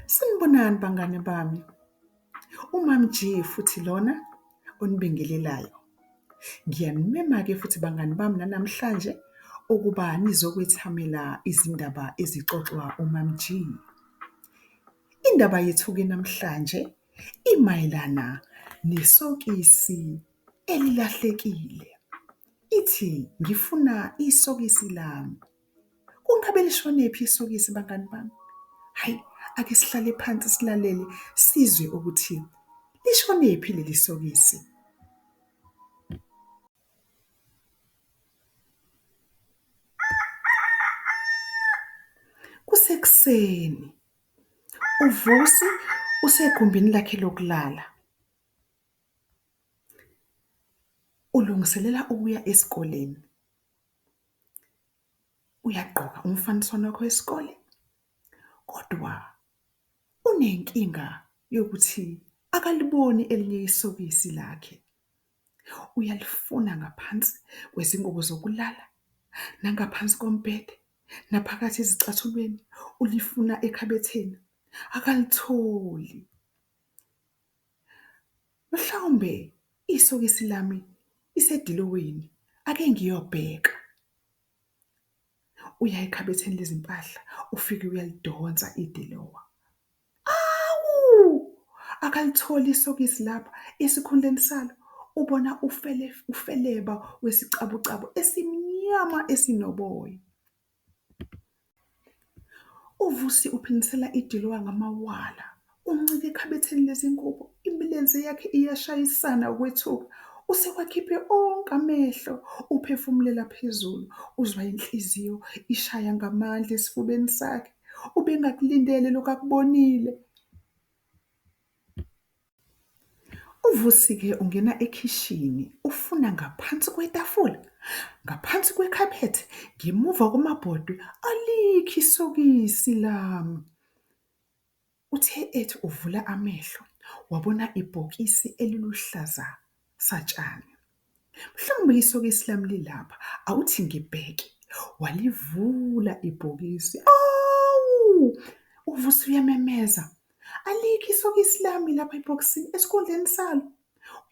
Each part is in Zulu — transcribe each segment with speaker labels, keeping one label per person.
Speaker 1: Sanibonani bangane bami. Umam G futhi lona onibingelelayo. Ngiyanimema-ke futhi bangani bami nanamhlanje ukuba nizokwethamela izindaba ezixoxwa umam G. Indaba yethu-ke namhlanje imayelana nesokisi elilahlekile. Ithi ngifuna isokisi lami. Kungabe lishonephi isokisi bangani bami? Hayi, ake sihlale phansi silalele sizwe ukuthi lishonephi leli sokisi. Kusekuseni. Uvusi usegumbini lakhe lokulala. Ulungiselela ukuya esikoleni. Uyagqoka umfaniswano wakhe wesikole. Kodwa unenkinga yokuthi akaliboni elinye isokisi lakhe. Uyalifuna ngaphansi kwezingubo zokulala, nangaphansi kombhede, naphakathi ezicathulweni, ulifuna ekhabetheni. Akalitholi. Mhlawumbe isokisi lami isediloweni, ake ngiyobheka. Uya ekhabetheni lezimpahla, ufike uyalidonsa idilowa. Awu! Akalitholi isokisi lapha esikhundleni salo. Ubona ufeleba wesicabucabu esimnyama esinoboya. Uvusi uphindisela idilowa ngamawala. Uncike ekhabetheni lezingubo. Imilenze yakhe iyashayisana ukwethuka. Usewakhiphe onke amehlo. Uphefumulela phezulu. Uzwa inhliziyo ishaya ngamandla esifubeni sakhe. Ubengakulindele lokhu akubonile. Uvusi-ke ungena ekhishini ufuna ngaphansi kwetafula, ngaphansi kwekhabethe, ngemuva kwamabhodwe, alikho isokisi lami. Uthe ethi uvula amehlo, wabona ibhokisi eliluhlaza satshani. Mhlawumbe isokisi lami lilapha, awuthi ngibheke. Walivula ibhokisi. Awu! Uvusi uyamemeza. Alikho isokisi lami lapha ebhokisini esikhundleni salo.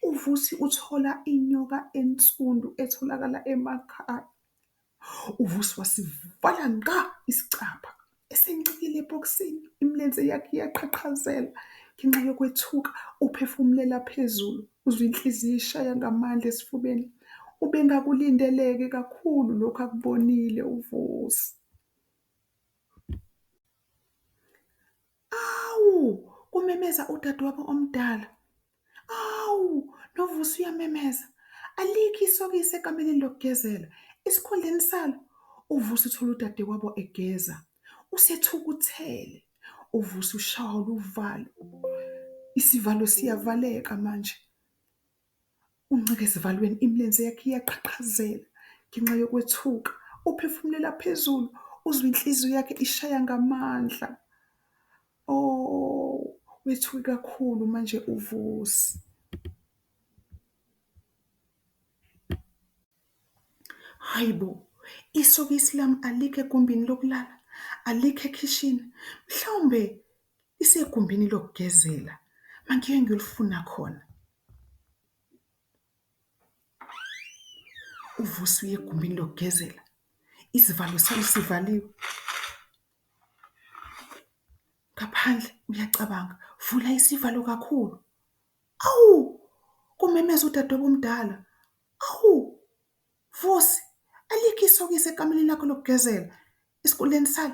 Speaker 1: Uvusi uthola inyoka ensundu etholakala emakhaya. Uvusi wasivala nqa isicapha. Esencikile ebhokisini, imilenze yakhe iyaqhaqhazela ngenxa yokwethuka. Uphefumulela phezulu, uzwa inhliziyo ishaya ngamandla esifubeni. Ubengakulindeleke kakhulu lokhu akubonile uvusi. Awu! Kumemeza udadewabo omdala. Awu! Novusi uyamemeza. Alikho isokisi ekameleni lokugezela. Esikhundleni salo, uvusi uthola udadewabo egeza. Usethukuthele. Uvusi ushaywa uvalo. Isivalo siyavaleka manje. Uncike esivalweni, imilenze yakhe iyaqhaqhazela ngenxa yokwethuka. Uphefumulela phezulu, uzwa inhliziyo yakhe ishaya ngamandla. Oh, wethuke kakhulu manje uvusi. Hayibo, isokisi lami alikho egumbini lokulala, alikho ekhishini. Mhlawumbe isegumbini lokugezela. Mangiye ngiyolifuna khona. Uvusi uye egumbini lokugezela. Isivalo salo sivaliwe. Ngaphandle uyacabanga, vula isivalo kakhulu. Awu! Kumemeza udadewabo omdala. Awu! Vusi, alikho isokisi ekameleni lakho lokugezela. Esikhundleni salo,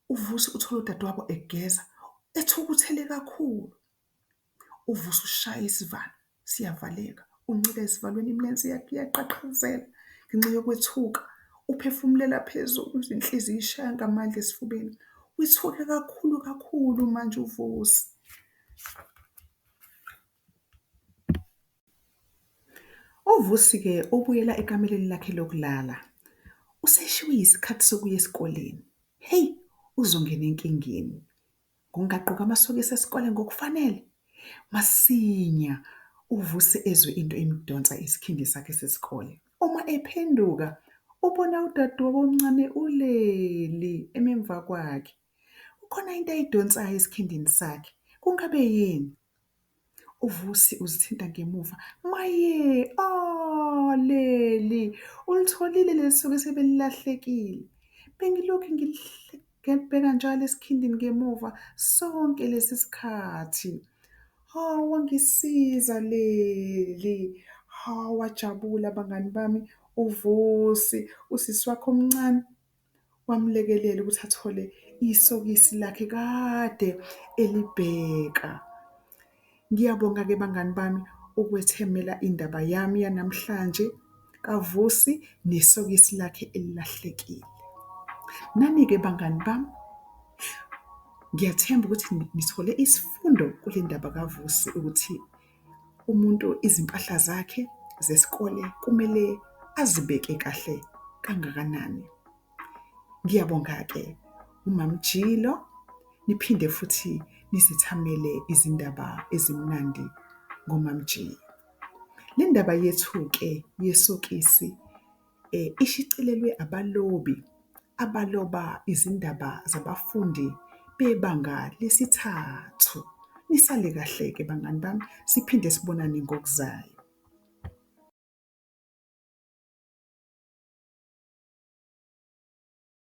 Speaker 1: uvusi uthola udadewabo egeza, ethukuthele kakhulu. Uvusi ushaya isivalo, siyavaleka. Uncike esivalweni, imilenze yakhe iyaqhaqhazela ngenxa yokwethuka. Uphefumulela phezulu, uzwa inhliziyo ishaya ngamandla esifubeni. Wethuke kakhulu manje uvusi. Uvusi-ke ubuyela ekameleni lakhe lokulala. Useshiwe yisikhathi sokuya esikoleni. Hey, uzongena enkingeni. Kungagqoka amasokisi esikole ngokufanele. Masinya uvusi ezwe into emdonsa isikhindi sakhe sesikole. Uma ephenduka, ubona udadewabo omncane ulele ememva kwakhe. khona into ayidonsayo esikhindini sakhe. Kungabe yini? UVusi uzithinta ngemuva. Maye, Leli, ulitholile leli suku sebelilahlekile. Bengilokhu ngilibheka njalo esikhindini ngemuva sonke lesi sikhathi. Wangisiza Leli. Wajabula bangani bami. UVusi, usisi wakho omncane, wamlekelela ukuthi athole isokisi lakhe kade elibheka. Ngiyabonga-ke bangani bami ukwethemela indaba yami yanamhlanje kaVusi nesokisi lakhe elilahlekile. Nani-ke bangani bami, ngiyathemba ukuthi nithole isifundo kule ndaba kaVusi ukuthi umuntu izimpahla zakhe zesikole kumele azibeke kahle kangakanani. Ngiyabonga-ke uMamJilo, niphinde futhi nisithamele izindaba ezimnandi ngoMamJilo. Le ndaba yethu-ke yesokisi ishicilelwe abaloba izindaba zabafundi bebanga lesithathu. Nisale kahle-ke bangani bami, siphinde sibonane ngokuzayo.